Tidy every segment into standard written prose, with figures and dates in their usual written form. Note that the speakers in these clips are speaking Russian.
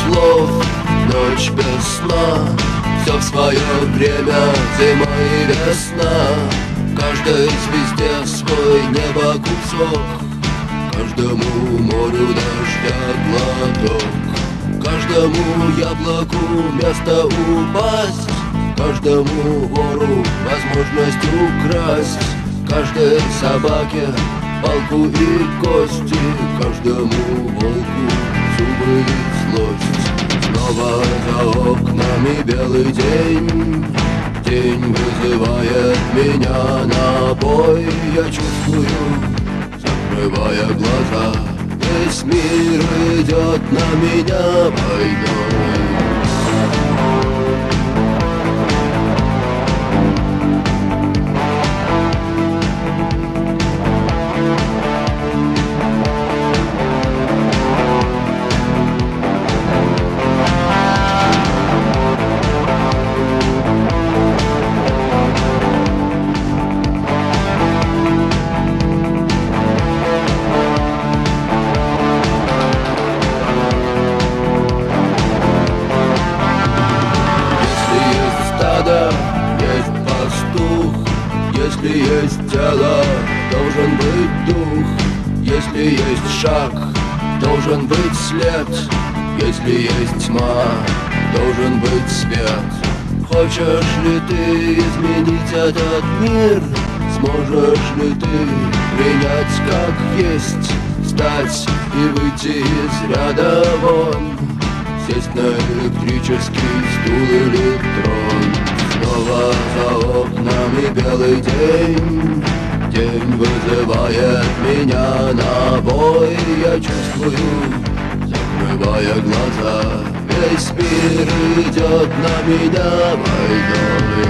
слов, ночь без сна. Все в свое время, зима и весна. Каждой звезде свой небо кусок, каждому морю дождя глоток, каждому яблоку место упасть, каждому вору возможность украсть, каждой собаке палку и кости, каждому волку зубы и злость. Снова за окнами белый день, день вызывает меня на бой. Я чувствую, закрывая глаза, весь мир идет на меня войной. Если есть тело, должен быть дух. Если есть шаг, должен быть след. Если есть тьма, должен быть свет. Хочешь ли ты изменить этот мир? Сможешь ли ты принять как есть? Встать и выйти из ряда вон, сесть на электрический стул или трон. Снова за окнами белый день, день вызывает меня на бой. Я чувствую, закрывая глаза, весь мир идет на меня войной.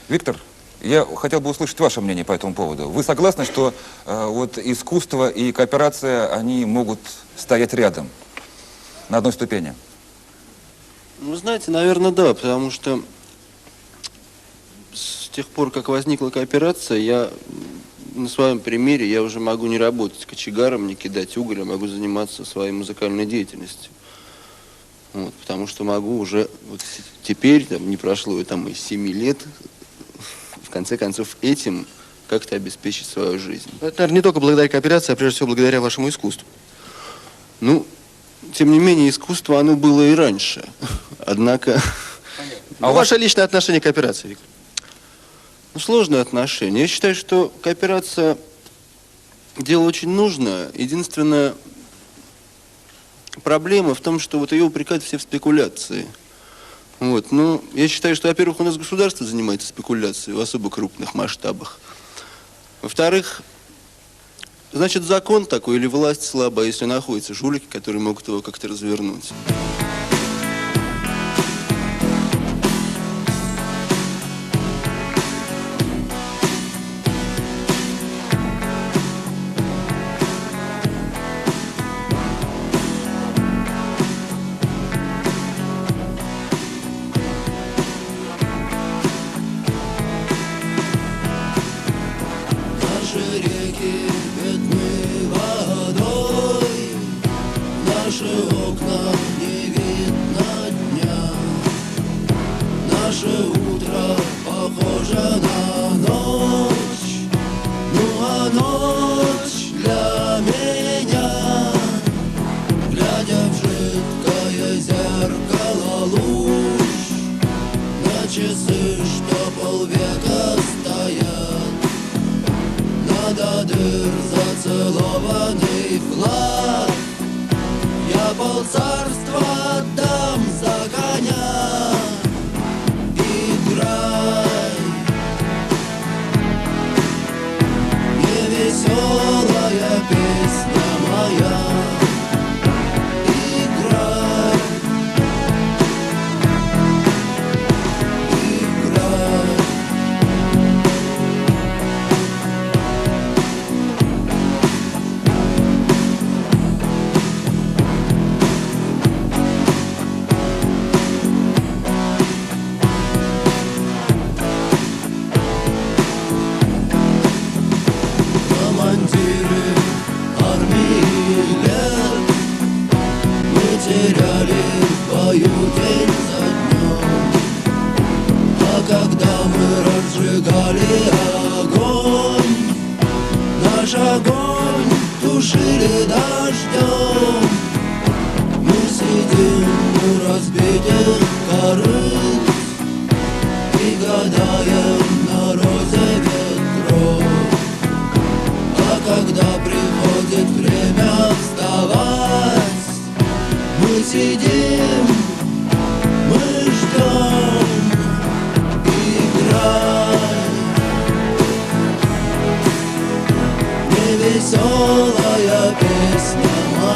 Виктор, я хотел бы услышать ваше мнение по этому поводу. Вы согласны, что вот искусство и кооперация, они могут стоять рядом, на одной ступени? Вы знаете, наверное, да, потому что с тех пор, как возникла кооперация, я на своем примере, я уже могу не работать кочегаром, не кидать уголь, я могу заниматься своей музыкальной деятельностью. Вот, потому что могу уже, вот теперь, там, не прошло и 7 лет, в конце концов, этим как-то обеспечить свою жизнь. Это, наверное, не только благодаря кооперации, а прежде всего благодаря вашему искусству. Ну, тем не менее, искусство, оно было и раньше. Однако... А ваше личное отношение к кооперации, Виктор? Ну, сложное отношение. Я считаю, что кооперация дело очень нужное. Единственная проблема в том, что вот ее упрекают все в спекуляции. Вот. Ну, я считаю, что, во-первых, у нас государство занимается спекуляцией в особо крупных масштабах. Во-вторых, Значит, закон такой или власть слабая, если находятся жулики, которые могут его как-то развернуть. Наши реки бедны водой, наши окна не видно дня, наше утро похоже на ночь, ну а ночь для меня, глядя в жидкое зеркало луч, на часы, что полвека стоят. До дыр зацелованный флаг, я полцарства отдам за коня. Играй, невеселая песня моя. Играй, играй. Командиры армии лет, мы теряли в бою день за днем. А когда мы разжигали огонь, наш огонь тушили дождем. Мы сидим у разбитых корыт и гадаем на розе ветров. Когда приходит время вставать, мы сидим, мы ждем. Играй, невеселая песня моя.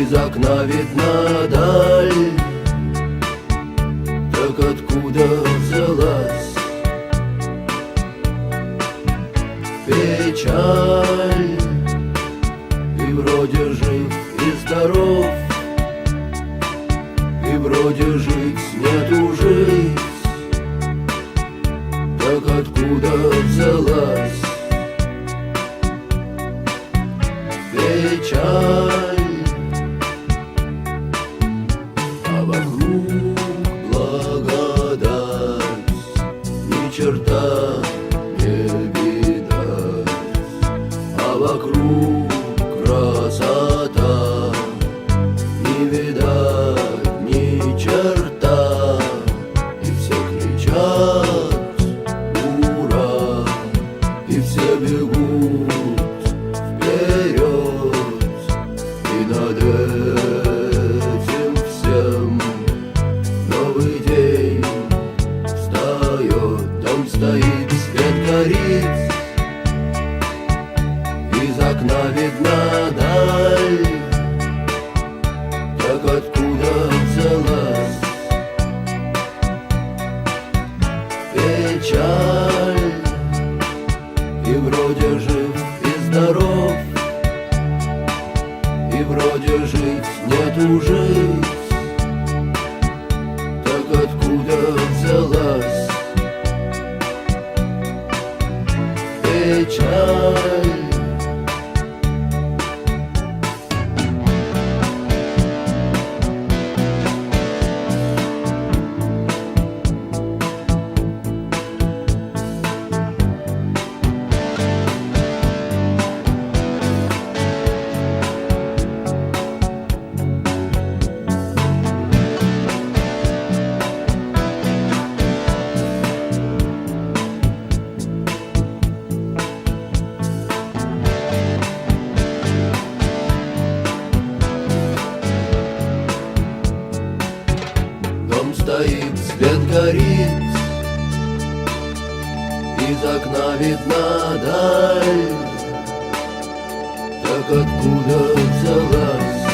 Из окна видна даль, так откуда взялась печаль? И вроде жив и здоров, и вроде жить нету жить, так откуда взялась печаль? А вокруг благодать, ни черта не видать, а вокруг красота, не видать ни черта. И все кричат ура, и все бегут вперед, и над этим всем новый день встает. Дом стоит, свет горит, из окна видна даль, так откуда взялась печаль? И вроде жив и здоров, и вроде жить нету жить, так откуда взялась печаль? Дом стоит, свет горит, из окна видна даль, так откуда взялась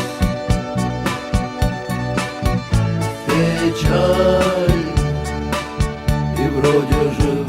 печаль? И вроде жив